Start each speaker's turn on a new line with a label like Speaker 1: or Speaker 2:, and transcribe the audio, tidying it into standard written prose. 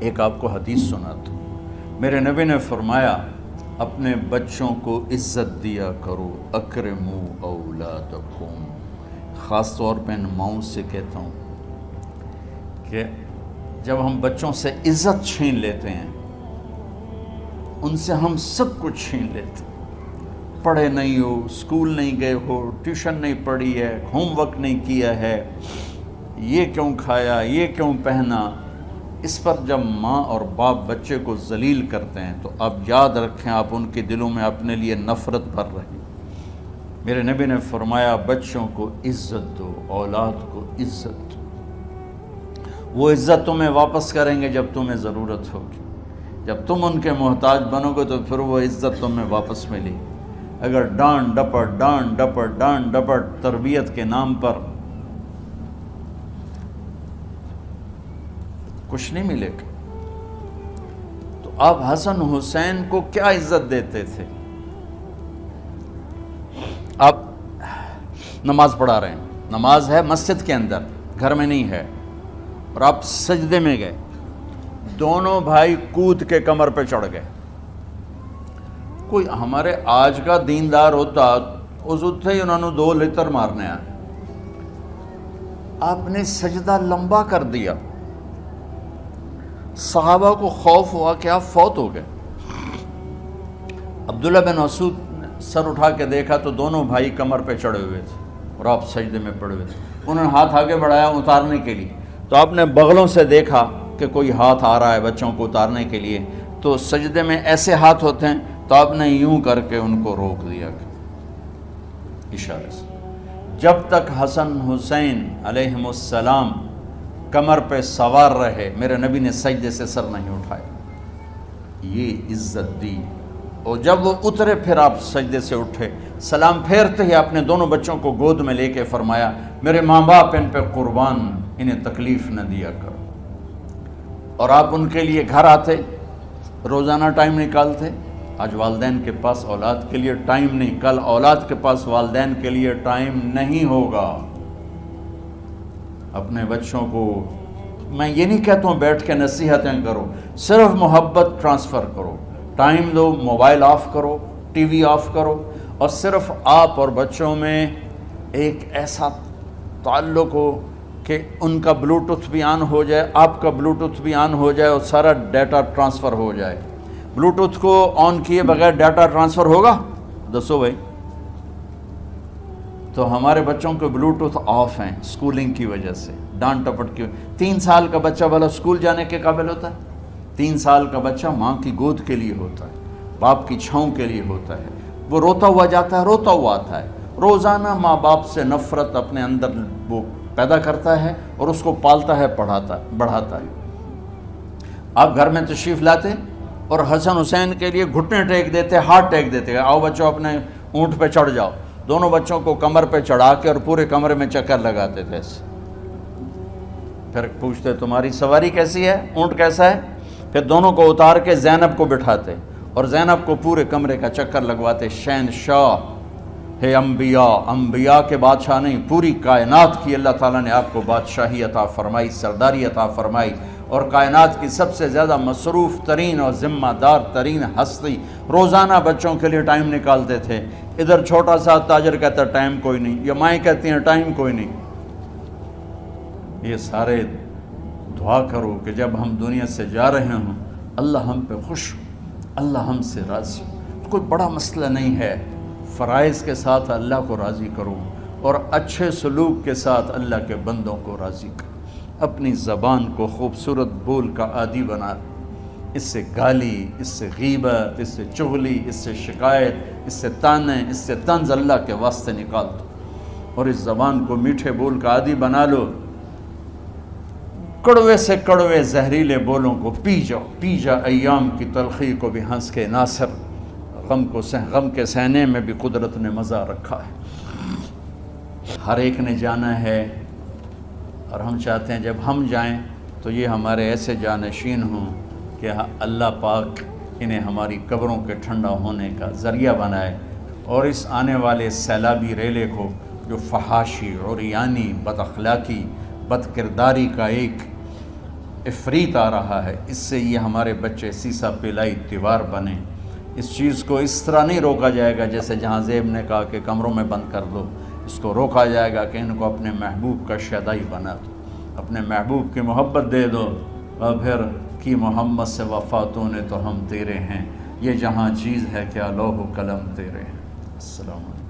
Speaker 1: ایک آپ کو حدیث سناتا ہوں۔ میرے نبی نے فرمایا اپنے بچوں کو عزت دیا کرو، اکرموا اولادکم۔ خاص طور پہ ان ماؤں سے کہتا ہوں کہ جب ہم بچوں سے عزت چھین لیتے ہیں، ان سے ہم سب کچھ چھین لیتے ہیں۔ پڑھے نہیں ہو، اسکول نہیں گئے ہو، ٹیوشن نہیں پڑھی ہے، ہوم ورک نہیں کیا ہے، یہ کیوں کھایا، یہ کیوں پہنا، اس پر جب ماں اور باپ بچے کو ذلیل کرتے ہیں تو آپ یاد رکھیں آپ ان کے دلوں میں اپنے لیے نفرت بھر رہے ہیں۔ میرے نبی نے فرمایا بچوں کو عزت دو، اولاد کو عزت دو۔ وہ عزت تمہیں واپس کریں گے جب تمہیں ضرورت ہوگی۔ جب تم ان کے محتاج بنو گے تو پھر وہ عزت تمہیں واپس ملے گی۔ اگر ڈانٹ ڈپٹ تربیت کے نام پر کچھ نہیں ملے گا۔ تو آپ حسن حسین کو کیا عزت دیتے تھے؟ آپ نماز پڑھا رہے ہیں، نماز ہے مسجد کے اندر، گھر میں نہیں ہے، اور آپ سجدے میں گئے، دونوں بھائی کود کے کمر پہ چڑھ گئے۔ کوئی ہمارے آج کا دیندار ہوتا اس اٹھے ہی انہوں نے 2 لتر مارنے آئے۔ آپ نے سجدہ لمبا کر دیا، صحابہ کو خوف ہوا کہ آپ فوت ہو گئے۔ عبداللہ بن مسعود نے سر اٹھا کے دیکھا تو دونوں بھائی کمر پہ چڑھے ہوئے تھے اور آپ سجدے میں پڑے ہوئے تھے۔ انہوں نے ہاتھ آگے بڑھایا اتارنے کے لیے، تو آپ نے بغلوں سے دیکھا کہ کوئی ہاتھ آ رہا ہے بچوں کو اتارنے کے لیے، تو سجدے میں ایسے ہاتھ ہوتے ہیں، تو آپ نے یوں کر کے ان کو روک دیا اشارے سے۔ جب تک حسن حسین علیہم السلام کمر پہ سوار رہے میرے نبی نے سجدے سے سر نہیں اٹھایا، یہ عزت دی۔ اور جب وہ اترے پھر آپ سجدے سے اٹھے، سلام پھیرتے ہی آپ نے دونوں بچوں کو گود میں لے کے فرمایا میرے ماں باپ ان پہ قربان، انہیں تکلیف نہ دیا کرو۔ اور آپ ان کے لیے گھر آتے، روزانہ ٹائم نکالتے۔ آج والدین کے پاس اولاد کے لیے ٹائم نہیں، کل اولاد کے پاس والدین کے لیے ٹائم نہیں ہوگا۔ اپنے بچوں کو میں یہ نہیں کہتا ہوں بیٹھ کے نصیحتیں کرو، صرف محبت ٹرانسفر کرو، ٹائم دو، موبائل آف کرو، ٹی وی آف کرو، اور صرف آپ اور بچوں میں ایک ایسا تعلق ہو کہ ان کا بلوٹوتھ بھی آن ہو جائے، آپ کا بلوٹوتھ بھی آن ہو جائے اور سارا ڈیٹا ٹرانسفر ہو جائے۔ بلوٹوتھ کو آن کیے بغیر ڈیٹا ٹرانسفر ہوگا؟ دسو بھائی۔ تو ہمارے بچوں کے بلوٹوتھ آف ہیں اسکولنگ کی وجہ سے، ڈانٹ ٹپٹ کی۔ 3 سال کا بچہ بھلا اسکول جانے کے قابل ہوتا ہے؟ 3 سال کا بچہ ماں کی گود کے لیے ہوتا ہے، باپ کی چھاؤں کے لیے ہوتا ہے۔ وہ روتا ہوا جاتا ہے، روتا ہوا آتا ہے، روزانہ ماں باپ سے نفرت اپنے اندر وہ پیدا کرتا ہے اور اس کو پالتا ہے، بڑھاتا ہے۔ آپ گھر میں تشریف لاتے اور حسن حسین کے لیے گھٹنے ٹیک دیتے، ہاتھ ٹیک دیتے، آؤ بچوں اپنے اونٹ پہ چڑھ جاؤ۔ دونوں بچوں کو کمر پہ چڑھا کے اور پورے کمرے میں چکر لگاتے تھے ایسے۔ پھر پوچھتے تمہاری سواری کیسی ہے، اونٹ کیسا ہے؟ پھر دونوں کو اتار کے زینب کو بٹھاتے اور زینب کو پورے کمرے کا چکر لگواتے۔ شہنشاہ ہے انبیاء، انبیاء کے بادشاہ نہیں، پوری کائنات کی اللہ تعالیٰ نے آپ کو بادشاہی عطا فرمائی، سرداری عطا فرمائی، اور کائنات کی سب سے زیادہ مصروف ترین اور ذمہ دار ترین ہستی روزانہ بچوں کے لیے ٹائم نکالتے تھے۔ ادھر چھوٹا سا تاجر کہتا ہے ٹائم کوئی نہیں، یا مائیں کہتی ہیں ٹائم کوئی نہیں۔ یہ سارے دعا کرو کہ جب ہم دنیا سے جا رہے ہوں اللہ ہم پہ خوش ہو، اللہ ہم سے راضی ہو۔ کوئی بڑا مسئلہ نہیں ہے، فرائض کے ساتھ اللہ کو راضی کرو اور اچھے سلوک کے ساتھ اللہ کے بندوں کو راضی کرو۔ اپنی زبان کو خوبصورت بول کا عادی بنا، اس سے گالی، اس سے غیبت، اس سے چغلی، اس سے شکایت، اس سے تانے، اس سے طنز اللہ کے واسطے نکال دو، اور اس زبان کو میٹھے بول کا عادی بنا لو۔ کڑوے سے کڑوے زہریلے بولوں کو پی جاؤ، پی جا ایام کی تلخی کو بھی ہنس کے ناصر، غم کے سہنے میں بھی قدرت نے مزہ رکھا ہے۔ ہر ایک نے جانا ہے، اور ہم چاہتے ہیں جب ہم جائیں تو یہ ہمارے ایسے جانشین ہوں کہ اللہ پاک انہیں ہماری قبروں کے ٹھنڈا ہونے کا ذریعہ بنائے، اور اس آنے والے سیلابی ریلے کو جو فحاشی، عریانی، بد اخلاقی، بد کرداری کا ایک افریت آ رہا ہے، اس سے یہ ہمارے بچے سیسا پلائی تیوار بنے. اس چیز کو اس طرح نہیں روکا جائے گا جیسے جہاں زیب نے کہا کہ کمروں میں بند کر دو. اس کو روکا جائے گا کہ ان کو اپنے محبوب کا شیدائی بنا دو، اپنے محبوب کی محبت دے دو، اور پھر کی محمد سے وفاتوں نے تو ہم تیرے ہیں، یہ جہاں چیز ہے کیا لوح و قلم تیرے ہیں. السلام علیکم.